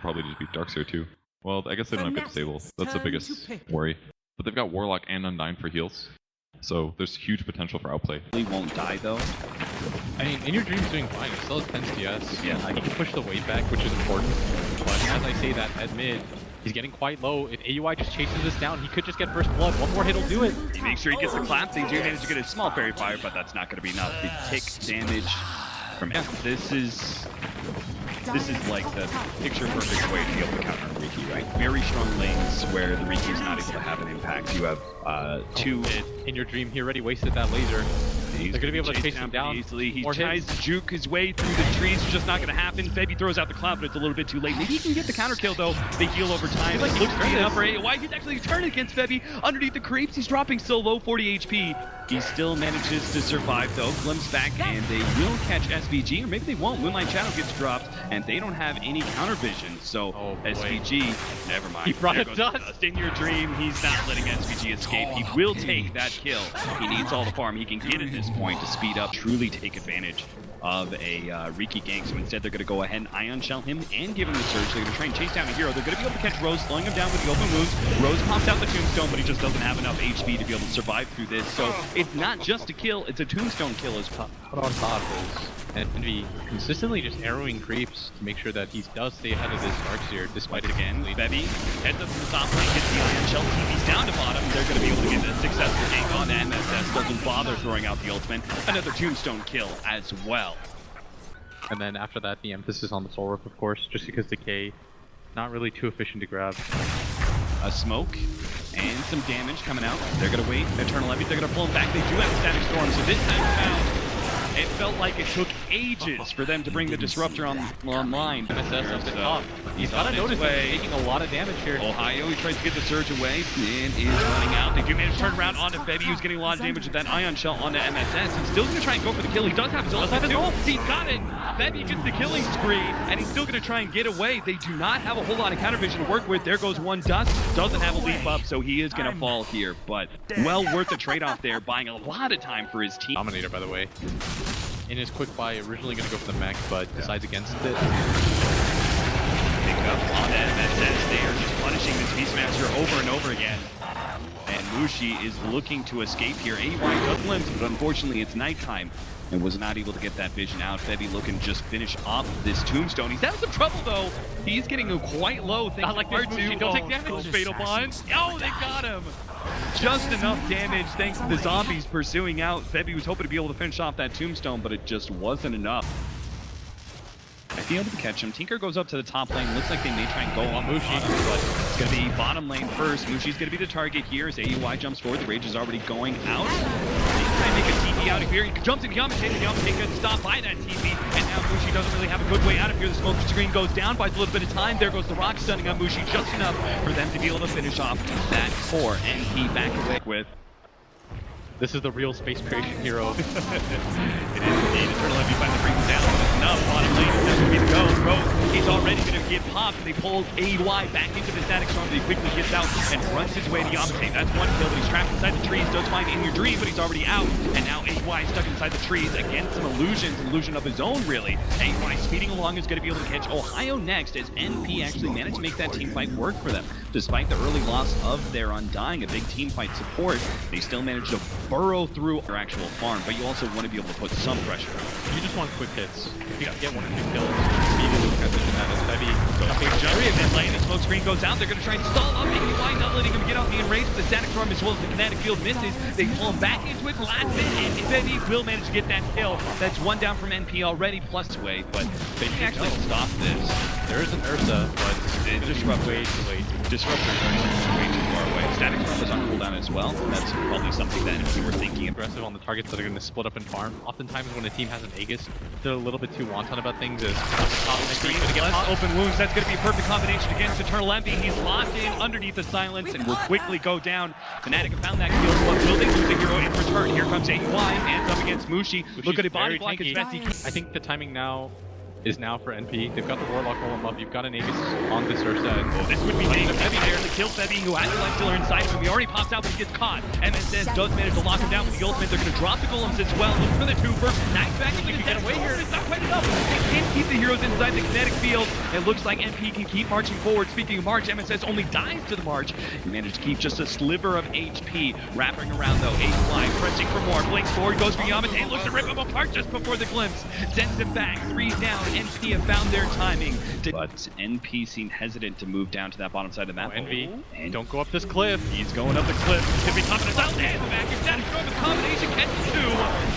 probably just beat Darkseer too. Well, I guess they don't have good disable. That's the biggest worry. But they've got Warlock and Undying for heals. So there's huge potential for outplay. He won't die though. I mean, In Your Dream's doing fine. He still has 10 CS. Yeah. He can push the weight back, which is important. But as I say that, at mid, he's getting quite low. If AUI just chases this down, he could just get first blood. One more hit will do it. He makes sure he gets the clap. They do manage to get a small fairy fire, but that's not going to be enough. The tick damage from him. This is like the picture-perfect way to be able to counter Riki, right? Very strong lanes where the Riki is not able to have an impact. You have two... In Your Dream, he already wasted that laser. He's They're going to be able to chase him down easily. He more tries hits. to juke his way through the trees. It's just not going to happen. Febby throws out the cloud, but it's a little bit too late. Maybe he can get the counter kill, though. They heal over time. Like, looks great enough for AOI. He's actually turning against Febby underneath the creeps. He's dropping so low, 40 HP. He still manages to survive, though. Glimpse back, and they will catch SVG, or maybe they won't. Moonlight Shadow gets dropped, and they don't have any counter vision. So SVG, never mind. He brought There it goes dust. In Your Dream, he's not letting SVG escape. He will take that kill. He needs all the farm he can get at this point to speed up, truly take advantage of a Riki gank. So instead, they're going to go ahead and Ion Shell him and give him the surge. They're going to try and chase down a hero. They're going to be able to catch Rose, slowing him down with the open moves. Rose pops out the tombstone, but he just doesn't have enough HP to be able to survive through this. So it's not just a kill, it's a tombstone kill as well. Put on top is Envy consistently just arrowing creeps to make sure that he does stay ahead of this Darkseer, despite again. Bevy heads up to the top lane, gets the Ion Shell, TV's down to bottom. They're going to be able to get a successful gank on MSS. Doesn't bother throwing out the ultimate. Another tombstone kill as well. And then after that, the emphasis on the Soul Rip, of course, just because Decay, not really too efficient to grab. A smoke and some damage coming out. They're going to wait. Eternal Envy, they're going to pull him back. They do have a Static Storm, so this time around, it felt like it took ages for them to bring the Disruptor online. MSS up the top. He's got to notice that he's taking a lot of damage here. Ohio, he tries to get the surge away and is running out. They do manage to turn around onto Febby, who's getting a lot of damage with that Ion Shell onto MSS. He's still going to try and go for the kill. He does have his ult. He's got it. Febby gets the killing spree, and he's still going to try and get away. They do not have a whole lot of counter vision to work with. There goes one dust. Doesn't have a leap up, so he is going to fall here. But well worth the trade-off there, buying a lot of time for his team. Dominator, by the way. In his quick buy, originally going to go for the mech, but decides against it. Pick up on MSS. They are just punishing this Beastmaster over and over again. And Mushi is looking to escape here. AY does glimpse, but unfortunately it's nighttime and was not able to get that vision out. Febby looking to just finish off this tombstone. He's having some trouble though. He's getting quite low. Not like this, Mushi. Don't take damage. Fatal Bond. Oh, they got him. Just enough damage thanks to the zombies pursuing out. Febby was hoping to be able to finish off that tombstone, but it just wasn't enough. Might be able to catch him. Tinker goes up to the top lane. Looks like they may try and go on Mushi, but it's going to be bottom lane first. Mushi's going to be the target here as AUI jumps forward. The Rage is already going out. They try and make a TP out of here. He jumps in Yamate. Yamate gets stopped by that TP, and now Mushi doesn't really have a good way out of here. The smoke screen goes down, buys a little bit of time. There goes the rock stunning on Mushi, just enough for them to be able to finish off that core. And he back away with... This is the real space creation hero. It is indeed. Eternal Envy finally brings him down, but it's enough. Bottom lane, that's going to be the go. Rose, he's already going to get popped, and they pull AY back into the Static Storm, but he quickly gets out and runs his way to Yamate. That's one kill, but he's trapped inside the trees. Does find In Your Dream, but he's already out. And now AY stuck inside the trees. Again, some illusions, an illusion of his own, really. AY speeding along is going to be able to catch Ohio next, as NP actually managed to make that team fight work for them. Despite the early loss of their Undying, a big team fight support, they still managed to burrow through their actual farm, but you also want to be able to put some pressure on. You just want quick hits. If you get one or two kills, immediately transition that as Heavy. Jury in mid lane, the smoke screen goes out. They're going to try and stall up, making wide, not letting him get out the enraged. The Static Storm as well as the Kinetic Field misses. They pull him back into it last minute, and Febby will manage to get that kill. That's one down from NP already, plus 2-8, but they can actually stop this. There is an Ursa, but It's Disruptor way too late. Disruptor is way too far away. Static Storm is on cooldown as well. That's probably something that if we were thinking of. Aggressive on the targets that are going to split up and farm. Oftentimes when a team has an Aegis, they're a little bit too wanton about things. As Less open wounds. That's going to be a perfect combination against Eternal Envy. He's locked in underneath the silence and will quickly go down. Fnatic have found that kill, but will they lose a hero in return? Here comes AY, hands up against Mushi. Look at a body block as best he can. I think the timing now is now for NP. They've got the Warlock rolling up. You've got an Aegis on this Ursa. And This would be big. Febby there to kill Febby, who has the Lifestealer inside of him. He already pops out, but he gets caught. MSS does manage to lock him down with the ultimate. They're going to drop the golems as well. Look for the twofer. Nice back. He can get away here. It's not quite enough. They can't keep the heroes inside the kinetic field. It looks like NP can keep marching forward. Speaking of March, MSS only dies to the March. He managed to keep just a sliver of HP. Wrapping around though, A-Fly, pressing for more. Blinks forward, goes for Yamate. Looks to rip him apart just before the glimpse. Sends him back. 3 down. NP have found their timing. But NP seemed hesitant to move down to that bottom side of the map. NV, don't go up this cliff. He's going up the cliff. He's going to be topping us out. And the back. If that is going with combination, catches 2.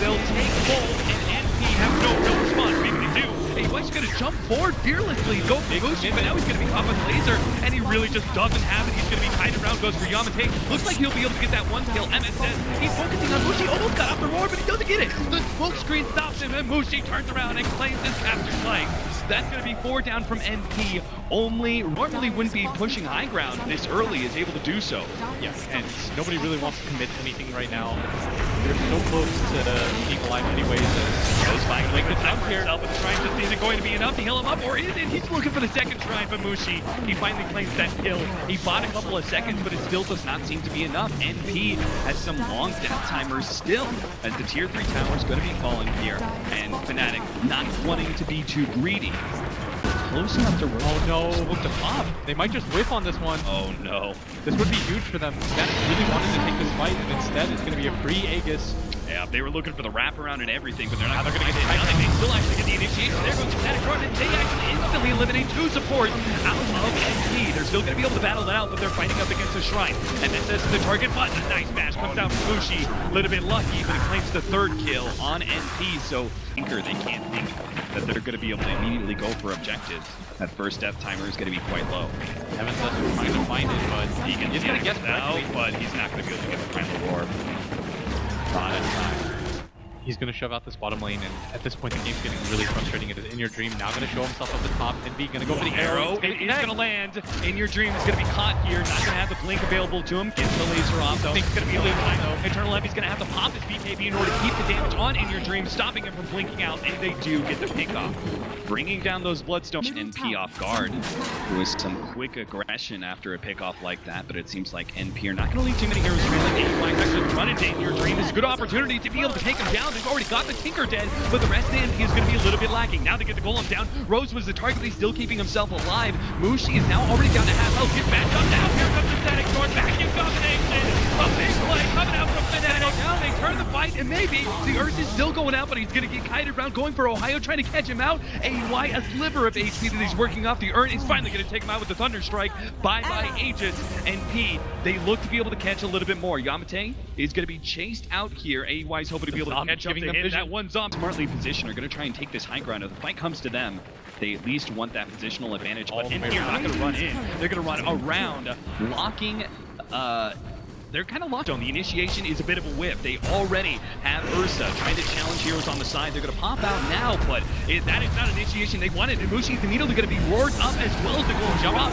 They'll take both, and NP have no real response. Maybe they do. He's going to jump forward fearlessly, go for Mushi, but now he's going to be caught with laser, and he really just doesn't have it. He's going to be tied around, goes for Yamate. Looks like he'll be able to get that one kill. MSS, he's focusing on Mushi, almost got off the roar, but he doesn't get it. The smoke screen stops him, and Mushi turns around and claims his capture flank. That's going to be 4 down from NP. Normally wouldn't be pushing high ground this early, is able to do so. Yes, and nobody really wants to commit anything right now. They're so close to being alive anyways. Goes by like the time for himself, but the shrine just isn't going to be enough to heal him up, or is it? He's looking for the second shrine for Mushi. He finally claims that kill. He bought a couple of seconds, but it still does not seem to be enough. NP has some long death timers still, as the tier 3 tower is going to be falling here, and Fnatic not wanting to be too greedy. Close enough to roll. Oh no, Smoke to pop. they might just whiff on this one. Oh no. This would be huge for them. Fnatic really wanted to take this fight, and instead it's going to be a free Aegis. Yeah, they were looking for the wraparound and everything, but they're not going to get it. Now they may still actually get the initiation. There goes Fnatic Run, and they actually instantly eliminate 2 supports out of NP. They're still going to be able to battle that out, but they're fighting up against the shrine. And then says the target, but a nice match comes out from Mushi. A little bit lucky, but it claims the 3rd kill on NP. So Tinker, they can't think that they're going to be able to immediately go for objectives. That first death timer is going to be quite low. Evans is trying to find it, but He's going to get out, but he's not going to be able to get the final orb. He's going to shove out this bottom lane, and at this point the game's getting really frustrating. It is In Your Dream now going to show himself up the top, and B going to go for the arrow. It is going to land. In Your Dream is going to be caught here, not going to have the blink available to him. Gets the laser off, though. I think it's going to be a little time, though. Eternal Levy's going to have to pop his BKB in order to keep the damage on In Your Dream, stopping him from blinking out, and they do get the pick off. Bringing down those Bloodstones. NP off guard. There was some quick aggression after a pick off like that, but it seems like NP are not going to leave too many heroes trailing. A-Fly's actually running to In Your Dream. It's a good opportunity to be able to take him down. They've already got the Tinker dead, but the rest of the NP is going to be a little bit lacking. Now they get the golem down. Rose was the target, but he's still keeping himself alive. Mushi is now already down to half health. Get back up now. Here comes the Fnatic North. Back in combination. A big play coming out from Fnatic. Now they turn the fight, and maybe the Ursa is still going out, but he's going to get kited around, going for Ohio, trying to catch him out. AY, a sliver of HP that he's working off the Urn. He's finally going to take him out with the Thunder Strike. Bye-bye Aegis. NP, they look to be able to catch a little bit more. Yamate is going to be chased out here. AY is hoping to be able to catch up to him. That one zombie smartly positioned are going to try and take this high ground. If the fight comes to them, they at least want that positional advantage. But NP are not going to run in. They're going to run around, locking. They're kind of locked on. The initiation is a bit of a whip. They already have Ursa trying to challenge heroes on the side. They're going to pop out now, but that is not an initiation they wanted. And Mushi is immediately going to be roared up as well as the golem jump up.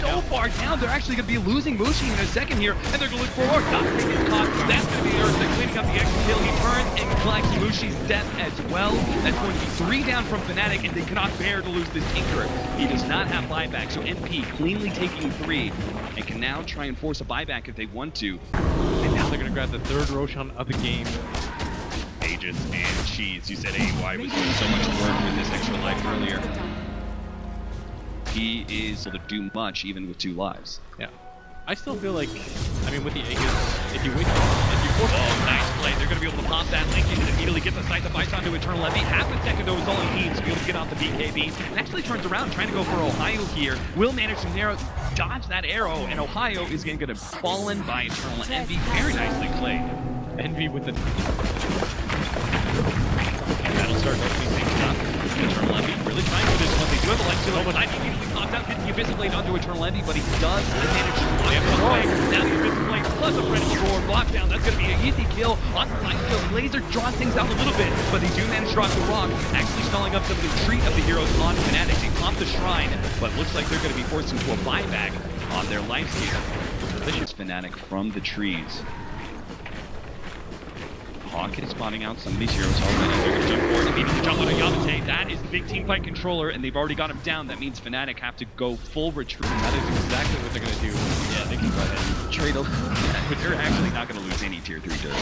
So far down. They're actually going to be losing Mushi in a second here, and they're going to look for more. Not taking caught. That's going to be Ursa cleaning up the extra kill. He turns and collects Mushi's death as well. That's going to be 3 down from Fnatic, and they cannot bear to lose this Tinker. He does not have buyback, so NP cleanly taking 3 and can now try and force a buyback if they want to. And now they're going to grab the 3rd Roshan of the game. Aegis and Cheese. You said AY was doing so much work with this extra life earlier. He is able to do much even with 2 lives. Yeah. I still feel like, I mean, with the Aegis, if you wait, if you force nice play. They're going to be able to pop that link and immediately get the sight that bites onto Eternal Levy. Half a second, though, is all he needs to be able to get off the BKB. And actually turns around, trying to go for Ohio here. Will manage to dodge that arrow, and Ohio is going to get fallen by Eternal Envy. Very nicely played. Envy with the... And that'll start opening things up. Eternal Envy really trying for this one. They do have a Lifestealer, but I immediately popped out, hitting the Abyssal Blade onto Eternal Envy, but he does manage to block him away. Now the Abyssal Blade plus a French Roar lockdown. That's going to be an easy kill on the Lifestealer. Laser draws things out a little bit, but they do manage to drop the rock, actually stalling up some of the retreat of the heroes on Fnatic. They pop the shrine, but looks like they're going to be forced into a buyback on their Lifestealer. Delicious Fnatic from the trees. Hawk is spotting out some of these heroes already. They're going to jump forward. Immediately jump on a Yamate. That is the big team fight controller, and they've already got him down. That means Fnatic have to go full retreat. That is exactly what they're going to do. Yeah, they can go ahead and trade up. But they're actually not going to lose any tier 3 dirt.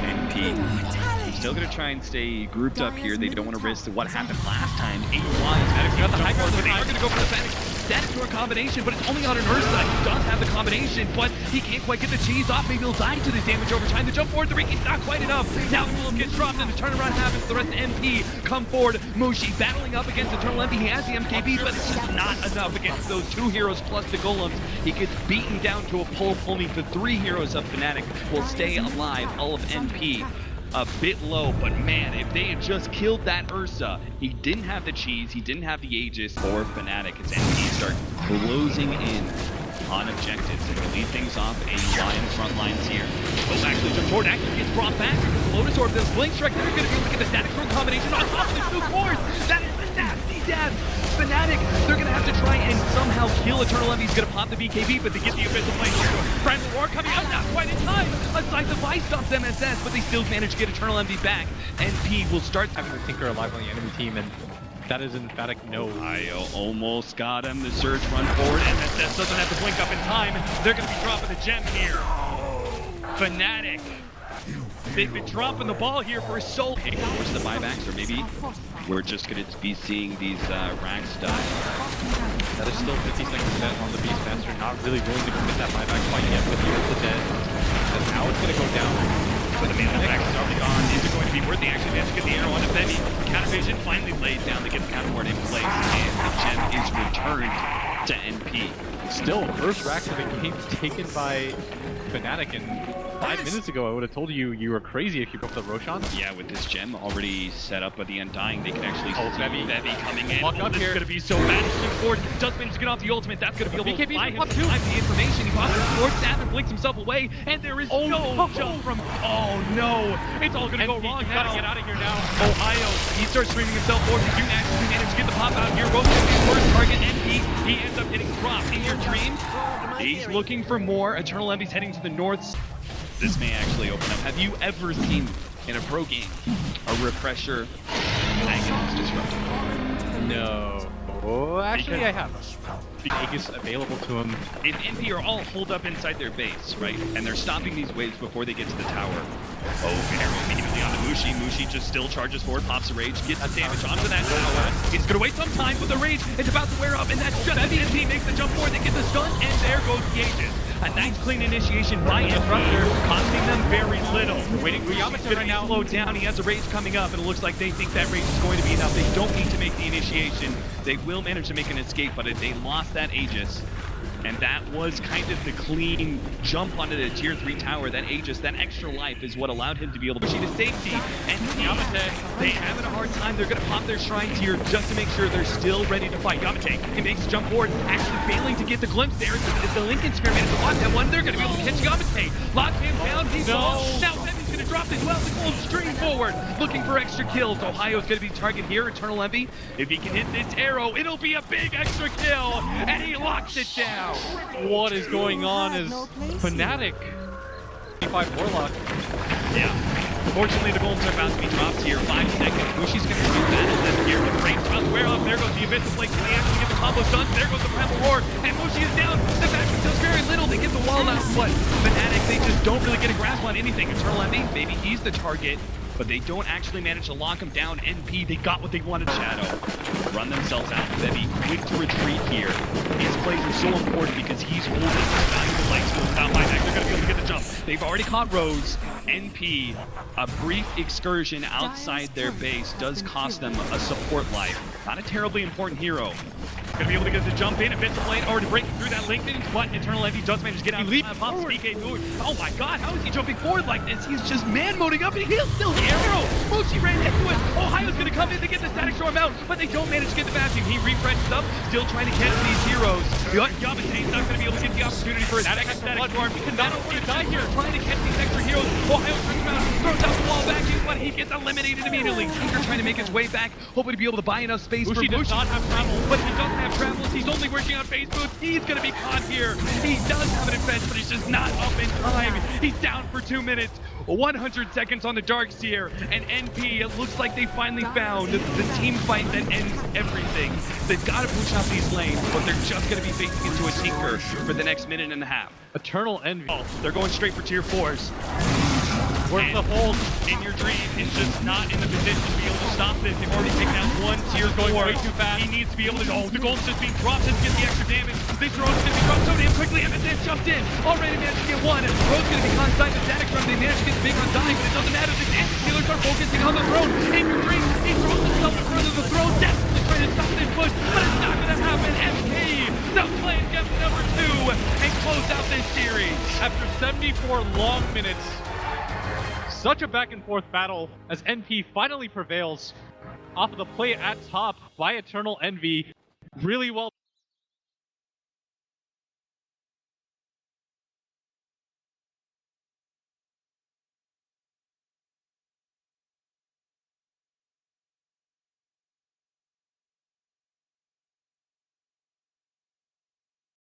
NP. Still going to try and stay grouped up here. They don't want to risk what happened last time. 8 lines. Fnatic's got the high ground, but they are going to go for the Fnatic static door combination, but it's only on an Ursa. He does have the combination, but he can't quite get the cheese off. Maybe he'll die to this damage over time. The jump forward, the Riki's not quite enough. Now Eternal gets dropped, and the turnaround happens. The rest of MP come forward. Mushi battling up against Eternal MP. He has the MKB, but it's just not enough against those 2 heroes plus the golems. He gets beaten down to a pulp. Only the 3 heroes of Fnatic will stay alive. All of NP a bit low, but man, if they had just killed that Ursa, he didn't have the cheese, he didn't have the Aegis for Fnatic as NP start closing in on objectives and to lead things off. AUI in the front lines here. Oh, actually jump forward, actually gets brought back. Lotus Orb, this Blink Strike, they're going to be able to get the static throw combination on top of the 2 cores. That is the nasty death. Fnatic, they're going to have to try and somehow kill Eternal Envy. He's going to pop the BKB, but they get the Abyssal Flame here. Primal War coming out, not quite in time. Aside the Vice stops MSS, but they still manage to get Eternal Envy back. NP will start having the Tinker alive on the enemy team, and that is emphatic no. Io almost got him. The Surge run forward. MSS doesn't have to blink up in time. They're going to be dropping the gem here. Fnatic. They've been dropping the ball here for so long. Where's the buybacks? Or maybe we're just going to be seeing these racks die. That is still 50 seconds set on the Beastmaster. Not really willing to commit that buyback quite yet with the Ursa dead. And now it's going to go down. But the mana back is already gone. Is it going to be worth the action? They have to get the arrow on Femi. Countervision finally laid down to get the counterward in place. And the gem is returned to NP. Still, first rack of the game taken by Fnatic, and 5 minutes ago I would have told you you were crazy if you go for the Roshan. Yeah, with this gem already set up by the Undying, they can actually see Bevy coming in. Walk up this here. is going to be so bad. Forward does manage to get off the ultimate. That's going to be able to buy him up too. the information. He pops his sword, stab, and blinks himself away, and there is no jump from. Oh no! It's all going to go wrong. Gotta get out of here now. Ohio, he starts streaming himself forward. He do actually manage to get the pop out here. Roach is his first target, and he ends up getting dropped. In your dream, he's looking for more. Eternal Envy's heading to the north. This may actually open up. Have you ever seen in a pro game a refresher Agonist Disruptor? No. Oh, actually I have. Aegis available to him. If NP are all holed up inside their base, right, and they're stopping these waves before they get to the tower. Oh, arrow immediately onto Mushi. Mushi just still charges forward, pops a rage, gets the damage onto that tower. He's gonna wait some time, but the rage is about to wear up, and that's just NP makes the jump forward. They get the stun, and there goes the Aegis. A nice clean initiation by Disruptor, costing them very little. Waiting for Yamate right now. Slowed down. He has a rage coming up, and it looks like they think that rage is going to be enough. They don't need to make the initiation. They will manage to make an escape, but if they lost that Aegis, and that was kind of the clean jump onto the tier 3 tower. That Aegis, that extra life is what allowed him to be able to achieve his safety. And Yamate, they having a hard time. They're going to pop their shrines here just to make sure they're still ready to fight. Yamate, he makes a jump forward, actually failing to get the glimpse there. If the Lincoln Spear managed to block that one, they're going to be able to catch Yamate. Lock him down, he's lost. Now Femi's going to drop as well. The gold stream forward, looking for extra kills. Ohio's going to be target here, Eternal Envy. If he can hit this arrow, it'll be a big extra kill, and he locks it down. What is going on is Fnatic. 25 Warlock. Yeah. Fortunately, the golems are about to be dropped here. 5 seconds. Mushi's going to do battle them here. The range drops wear off. There goes the Abyssal Flame. Can they actually get the combo done? There goes the Primal Roar. And Mushi is down. The faction does very little. They get the wall out, but Fnatic, they just don't really get a grasp on anything. Eternal Envy, maybe he's the target, but they don't actually manage to lock him down. NP, they got what they wanted. Shadow run themselves out. Bevy quick to retreat here. His plays are so important because he's holding this valuable light skill without buyback. They're going to be able to get the jump. They've already caught Rose. NP, a brief excursion outside their base does cost them a support life. Not a terribly important hero. Gonna be able to get the jump in. Abyssal Flame already breaking through that Lincoln, but Eternal Envy does manage to get out. He pops BK forward. Oh my god, how is he jumping forward like this? He's just man-moding up, and he'll still the arrow. Mushi ran into it. Ohio's gonna come in to get the static storm out, but they don't manage to get the vacuum. He refreshes up, still trying to catch these heroes. Yamate's not gonna be able to get the opportunity for a static storm. He cannot afford to die here, trying to catch these extra heroes. Ohio turns around, throws out the wall vacuum, but he gets eliminated immediately. Tinker trying to make his way back, hoping to be able to buy enough space for Mushi. Does not have travel, but he doesn't have travel. He's only working on face boots. He's going to be caught here. He does have an advance, but he's just not up in time. He's down for 2 minutes. 100 seconds on the Dark Seer, and NP, it looks like they finally found the team fight that ends everything. They've got to push out these lanes, but they're just going to be facing into a Tinker for the next minute and a half. Eternal Envy. Oh, they're going straight for tier 4s. Where's the hold? In your dream is just not in the position to be able to stop this. They've already taken out one tier 4. Going way too fast. He needs to be able to. Oh, the gold's just being dropped to get the extra damage. This Rogue's going to be dropped so damn quickly. MSN jumped in. Already managed to get one. Rogue's going to be consigned to Static Drum. They managed to get the big Undying, but it doesn't matter. The anti-healers are focusing on the throne. In your dream, he throws himself in front of the throne, desperately trying to stop this push, but it's not going to happen. MP, the play gets number 2 and close out this series. After 74 long minutes, such a back and forth battle as NP finally prevails off of the play at top by Eternal Envy. Really well